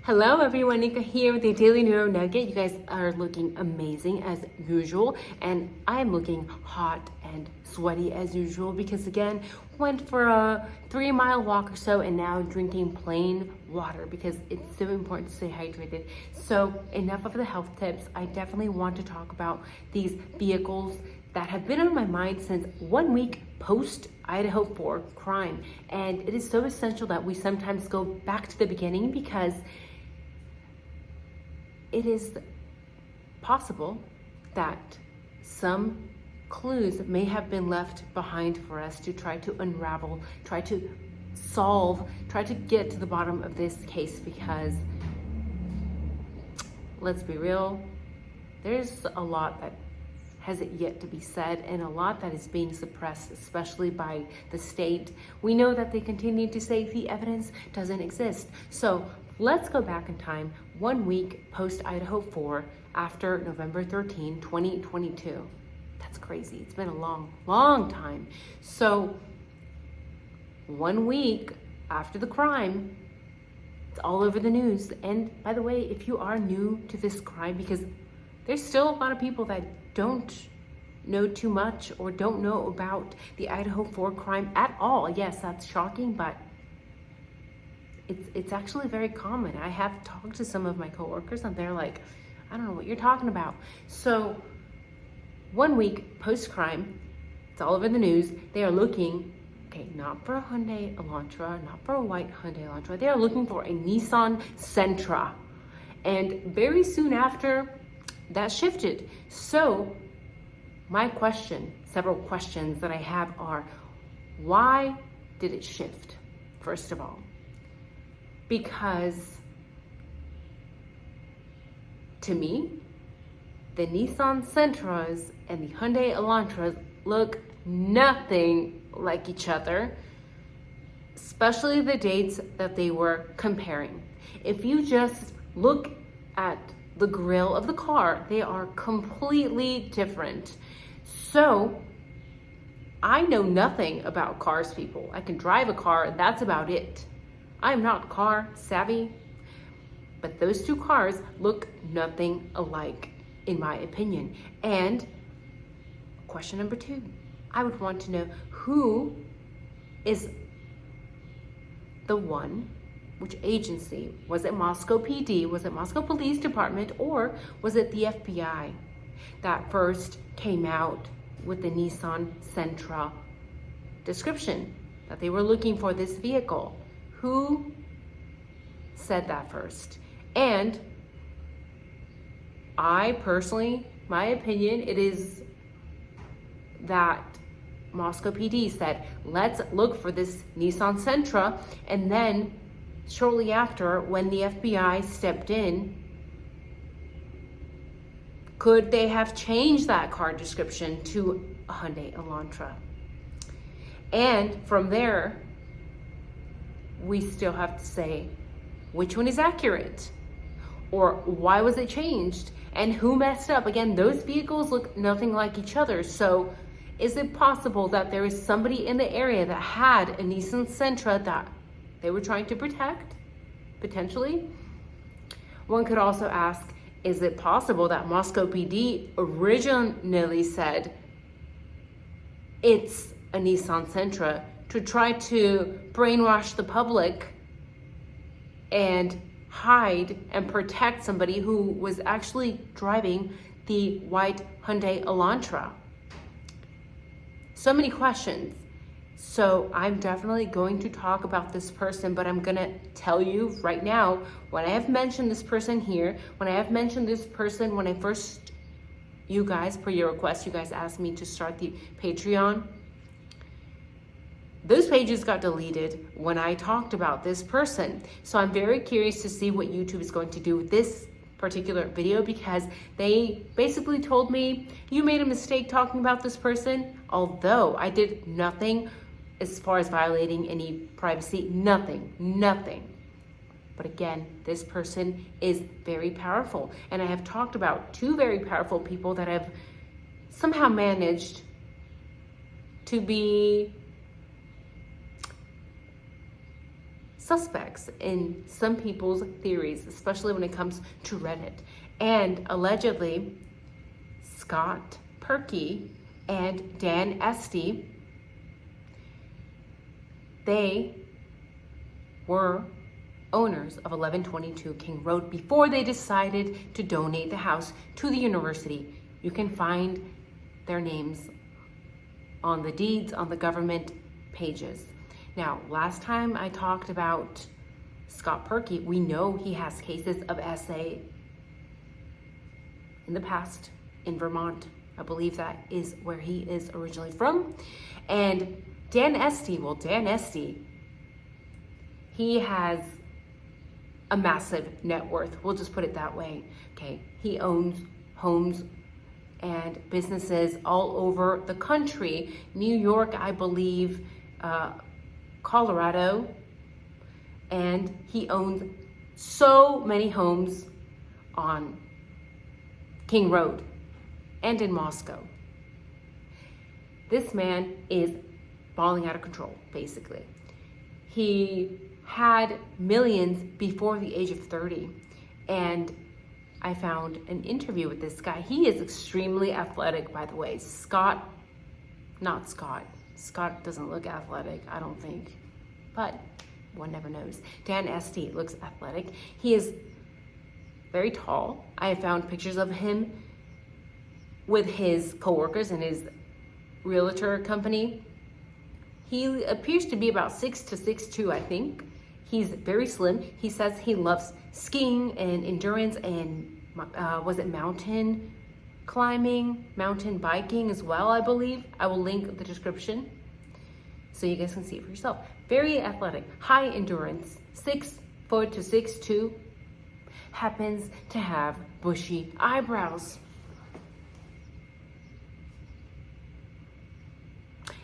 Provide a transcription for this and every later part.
Hello everyone, Nika here with the Daily Neuro Nugget. You guys are looking amazing as usual, and I'm looking hot and sweaty as usual because again, went for a 3-mile walk or so and now drinking plain water because it's so important to stay hydrated. So enough of the health tips. I definitely want to talk about these vehicles that have been on my mind since 1 week post IDAHO4 crime. And it is so essential that we sometimes go back to the beginning because it is possible that some clues may have been left behind for us to try to unravel, try to solve, try to get to the bottom of this case because let's be real, there's a lot that has yet to be said and a lot that is being suppressed, especially by the state. We know that they continue to say the evidence doesn't exist. So let's go back in time 1 week post IDAHO4 after November 13, 2022. That's crazy. It's been a long time. So 1 week after the crime, it's all over the news. And by the way, if you are new to this crime, because there's still a lot of people that don't know too much or don't know about the IDAHO4 crime at all. Yes, that's shocking, but it's actually very common. I have talked to some of my coworkers and they're like, I don't know what you're talking about. So 1 week post-crime, it's all over the news. They are looking, okay, not for a Hyundai Elantra, not for a white Hyundai Elantra. They are looking for a Nissan Sentra. And very soon after, that shifted. So my question, several questions that I have are, why did it shift, first of all? Because to me, the Nissan Sentras and the Hyundai Elantras look nothing like each other, especially the dates that they were comparing. If you just look at the grille of the car, they are completely different. So I know nothing about cars, people. I can drive a car, that's about it. I'm not car savvy, but those two cars look nothing alike, in my opinion. And question number 2, I would want to know who is the one, which agency? Was it Moscow PD? Was it Moscow Police Department? Or was it the FBI that first came out with the Nissan Sentra description that they were looking for this vehicle? Who said that first? And I personally, my opinion, it is that Moscow PD said, let's look for this Nissan Sentra. And then shortly after, when the FBI stepped in, could they have changed that car description to a Hyundai Elantra? And from there, we still have to say which one is accurate or why was it changed and who messed up. Again, those vehicles look nothing like each other. So is it possible that there is somebody in the area that had a Nissan Sentra that they were trying to protect, potentially? One could also ask, is it possible that Moscow PD originally said it's a Nissan Sentra to try to brainwash the public and hide and protect somebody who was actually driving the white Hyundai Elantra? So many questions. So I'm definitely going to talk about this person, but I'm gonna tell you right now, when I have mentioned this person here, when I have mentioned this person, when I first, you guys, per your request, you guys asked me to start the Patreon. Those pages got deleted when I talked about this person. So I'm very curious to see what YouTube is going to do with this particular video because they basically told me, you made a mistake talking about this person, although I did nothing as far as violating any privacy, nothing. But again, this person is very powerful. And I have talked about 2 very powerful people that have somehow managed to be suspects in some people's theories, especially when it comes to Reddit. And allegedly, Scott Perky and Dan Estey, they were owners of 1122 King Road before they decided to donate the house to the university. You can find their names on the deeds on the government pages. Now, last time I talked about Scott Perky, we know he has cases of SA in the past in Vermont. I believe that is where he is originally from. And Dan Estey, he has a massive net worth. We'll just put it that way. Okay, he owns homes and businesses all over the country. New York, I believe, Colorado, and he owns so many homes on King Road and in Moscow. This man is balling out of control, basically. He had millions before the age of 30, and I found an interview with this guy. He is extremely athletic, by the way. Scott doesn't look athletic, I don't think, but one never knows. Dan Estey looks athletic. He is very tall. I have found pictures of him with his coworkers in his realtor company. He appears to be about 6 to 6'2", I think. He's very slim. He says he loves skiing and endurance and was it mountain climbing, mountain biking as well, I believe. I will link the description so you guys can see it for yourself. Very athletic, high endurance, 6 foot to 6'2", happens to have bushy eyebrows.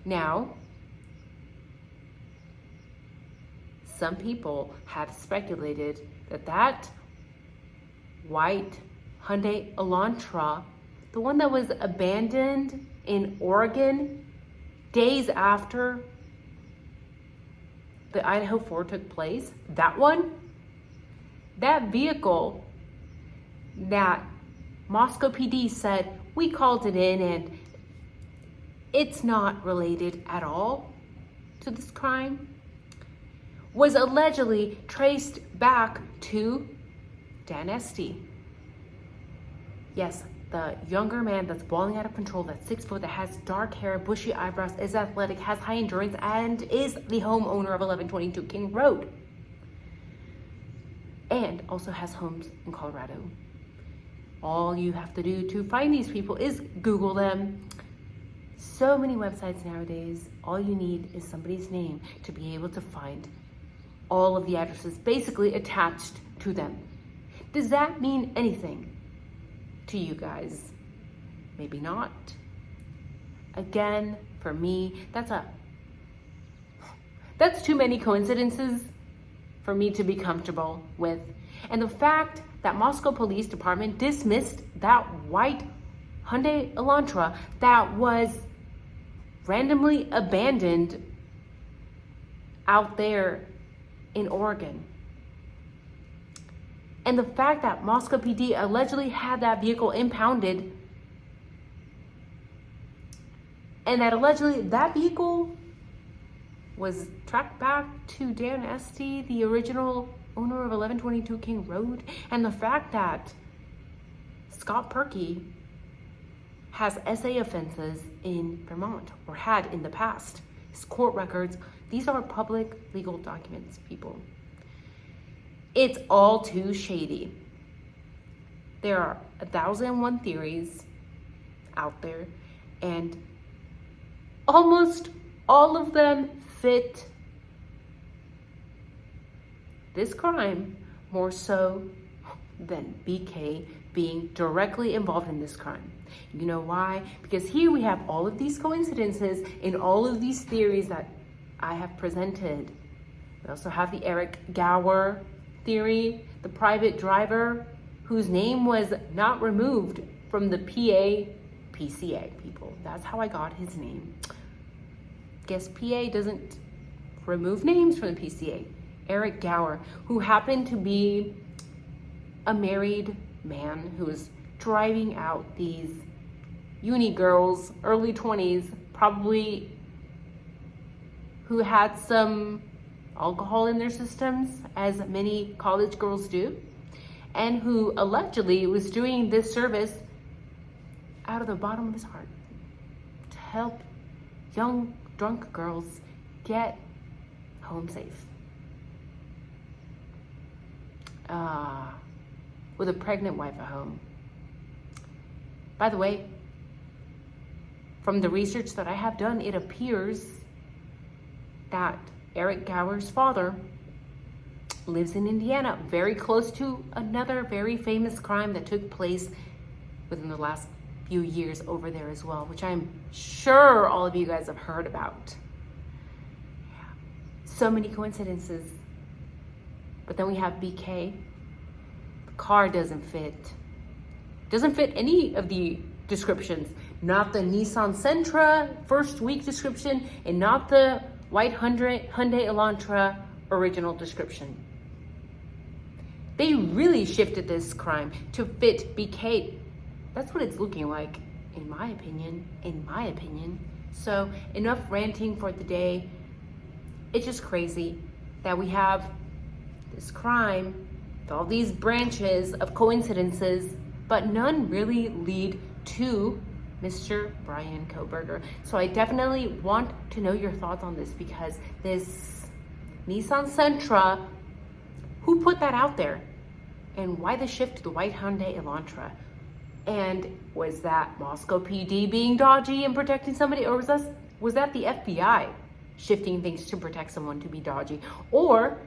Now, some people have speculated that white Hyundai Elantra, the one that was abandoned in Oregon days after the IDAHO4 took place, that vehicle that Moscow PD said, we called it in and it's not related at all to this crime, was allegedly traced back to Dan Estey. Yes, the younger man that's balling out of control, that's 6 foot, that has dark hair, bushy eyebrows, is athletic, has high endurance, and is the homeowner of 1122 King Road. And also has homes in Colorado. All you have to do to find these people is Google them. So many websites nowadays, all you need is somebody's name to be able to find all of the addresses basically attached to them. Does that mean anything to you guys? Maybe not. Again, for me, that's too many coincidences for me to be comfortable with. And the fact that Moscow Police Department dismissed that white Hyundai Elantra that was randomly abandoned out there in Oregon. And the fact that Moscow PD allegedly had that vehicle impounded, and that allegedly that vehicle was tracked back to Dan Estey, the original owner of 1122 King Road, and the fact that Scott Perky has SA offenses in Vermont, or had in the past. His court records, these are public legal documents, people. It's all too shady. There are 1,001 theories out there, and almost all of them fit this crime more so than BK being directly involved in this crime. You know why? Because here we have all of these coincidences in all of these theories that I have presented. We also have the Eric Gower theory, the private driver whose name was not removed from the PCA, people. That's how I got his name. Guess PA doesn't remove names from the PCA. Eric Gower, who happened to be a married man who was driving out these uni girls, early 20s, probably who had some alcohol in their systems, as many college girls do, and who allegedly was doing this service out of the bottom of his heart to help young drunk girls get home safe. With a pregnant wife at home. By the way, from the research that I have done, it appears that Eric Gower's father lives in Indiana, very close to another very famous crime that took place within the last few years over there as well, which I'm sure all of you guys have heard about. Yeah. So many coincidences. But then we have BK. The car doesn't fit any of the descriptions. Not the Nissan Sentra first week description, and not the white Hyundai Elantra original description. They really shifted this crime to fit BK. That's what it's looking like, in my opinion. So enough ranting for the day. It's just crazy that we have this crime with all these branches of coincidences, but none really lead to Mr. Bryan Kohberger. So I definitely want to know your thoughts on this, because this Nissan Sentra, who put that out there? And why the shift to the white Hyundai Elantra? And was that Moscow PD being dodgy and protecting somebody? Or was that the FBI shifting things to protect someone to be dodgy? Or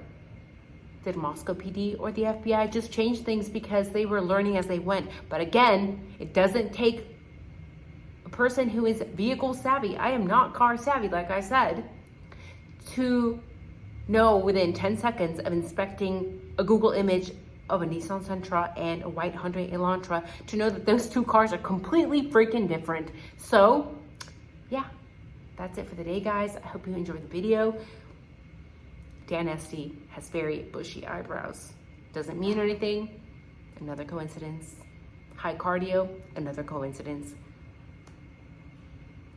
did Moscow PD or the FBI just change things because they were learning as they went? But again, it doesn't take a person who is vehicle savvy, I am not car savvy, like I said, to know within 10 seconds of inspecting a Google image of a Nissan Sentra and a white Hyundai Elantra to know that those two cars are completely freaking different. So yeah, that's it for the day, guys. I hope you enjoyed the video. Dan Esty has very bushy eyebrows. Doesn't mean anything. Another coincidence. High cardio, another coincidence.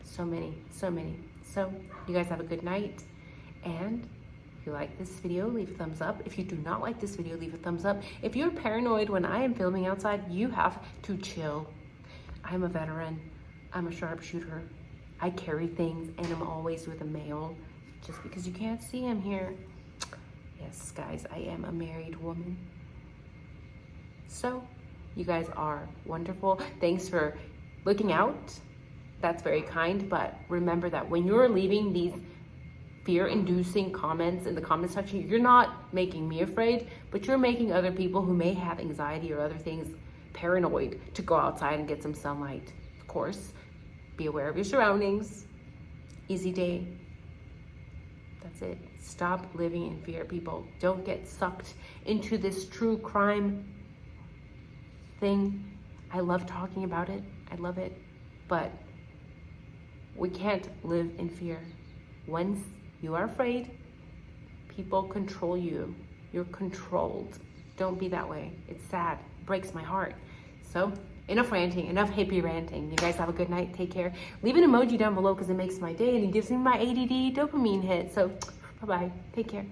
So many. So you guys have a good night. And if you like this video, leave a thumbs up. If you do not like this video, leave a thumbs up. If you're paranoid when I am filming outside, you have to chill. I'm a veteran. I'm a sharpshooter. I carry things, and I'm always with a male. Just because you can't see him here. Yes, guys, I am a married woman. So, you guys are wonderful. Thanks for looking out. That's very kind, but remember that when you're leaving these fear-inducing comments in the comment section, you're not making me afraid, but you're making other people who may have anxiety or other things paranoid to go outside and get some sunlight. Of course, be aware of your surroundings. Easy day. That's it. Stop living in fear, people. Don't get sucked into this true crime thing. I love talking about it. I love it. But we can't live in fear. Once you are afraid, people control you. You're controlled. Don't be that way. It's sad. It breaks my heart. So enough ranting, enough hippie ranting. You guys have a good night. Take care. Leave an emoji down below because it makes my day and it gives me my ADD dopamine hit. So bye-bye. Take care.